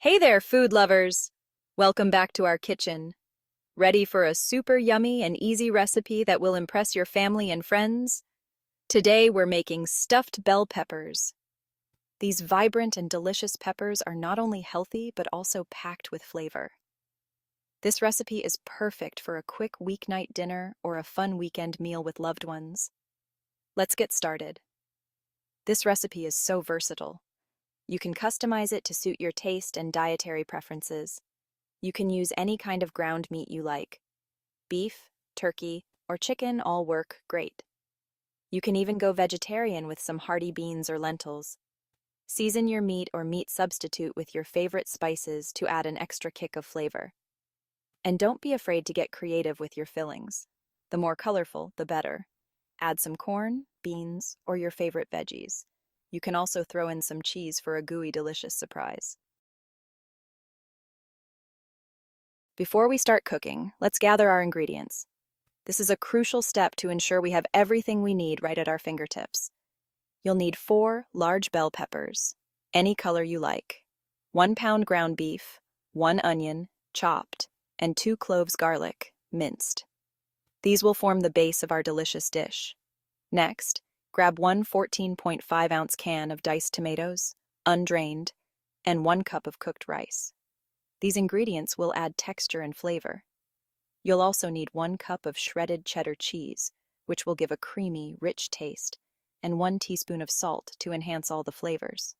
Hey there, food lovers! Welcome back to our kitchen. Ready for a super yummy and easy recipe that will impress your family and friends? Today we're making stuffed bell peppers. These vibrant and delicious peppers are not only healthy but also packed with flavor. This recipe is perfect for a quick weeknight dinner or a fun weekend meal with loved ones. Let's get started. This recipe is so versatile. You can customize it to suit your taste and dietary preferences. You can use any kind of ground meat you like. Beef, turkey, or chicken all work great. You can even go vegetarian with some hearty beans or lentils. Season your meat or meat substitute with your favorite spices to add an extra kick of flavor. And don't be afraid to get creative with your fillings. The more colorful, the better. Add some corn, beans, or your favorite veggies. You can also throw in some cheese for a gooey, delicious surprise. Before we start cooking, let's gather our ingredients. This is a crucial step to ensure we have everything we need right at our fingertips. You'll need 4 large bell peppers, any color you like, 1 pound ground beef, 1 onion, chopped, and 2 cloves garlic, minced. These will form the base of our delicious dish. Next, grab 1 14.5-ounce can of diced tomatoes, undrained, and 1 cup of cooked rice. These ingredients will add texture and flavor. You'll also need 1 cup of shredded cheddar cheese, which will give a creamy, rich taste, and 1 teaspoon of salt to enhance all the flavors.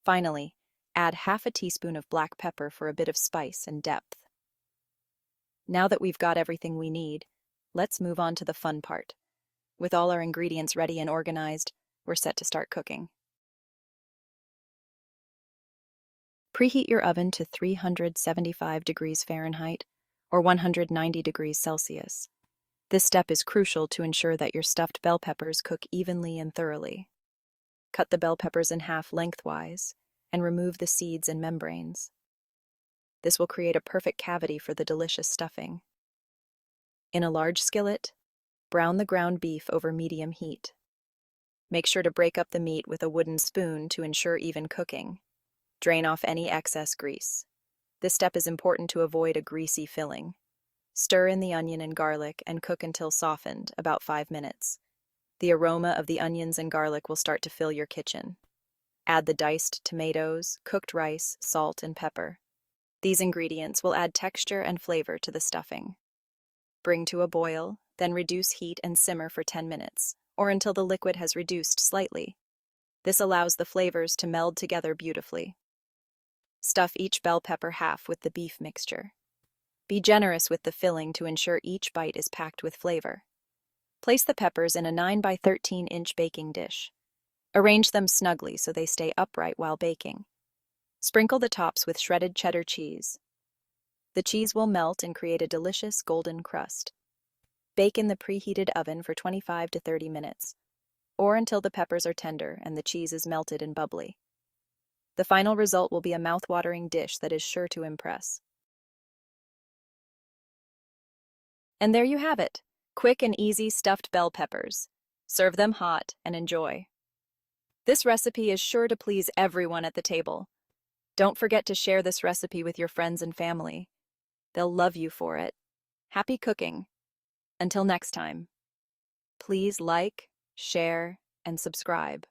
Finally, add half a teaspoon of black pepper for a bit of spice and depth. Now that we've got everything we need, let's move on to the fun part. With all our ingredients ready and organized, we're set to start cooking. Preheat your oven to 375 degrees Fahrenheit or 190 degrees Celsius. This step is crucial to ensure that your stuffed bell peppers cook evenly and thoroughly. Cut the bell peppers in half lengthwise and remove the seeds and membranes. This will create a perfect cavity for the delicious stuffing. In a large skillet, brown the ground beef over medium heat. Make sure to break up the meat with a wooden spoon to ensure even cooking. Drain off any excess grease. This step is important to avoid a greasy filling. Stir in the onion and garlic and cook until softened, about 5 minutes. The aroma of the onions and garlic will start to fill your kitchen. Add the diced tomatoes, cooked rice, salt, and pepper. These ingredients will add texture and flavor to the stuffing. Bring to a boil, then reduce heat and simmer for 10 minutes, or until the liquid has reduced slightly. This allows the flavors to meld together beautifully. Stuff each bell pepper half with the beef mixture. Be generous with the filling to ensure each bite is packed with flavor. Place the peppers in a 9 by 13-inch baking dish. Arrange them snugly so they stay upright while baking. Sprinkle the tops with shredded cheddar cheese. The cheese will melt and create a delicious golden crust. Bake in the preheated oven for 25 to 30 minutes, or until the peppers are tender and the cheese is melted and bubbly. The final result will be a mouth-watering dish that is sure to impress. And there you have it, quick and easy stuffed bell peppers. Serve them hot and enjoy. This recipe is sure to please everyone at the table. Don't forget to share this recipe with your friends and family. They'll love you for it. Happy cooking! Until next time, please like, share, and subscribe.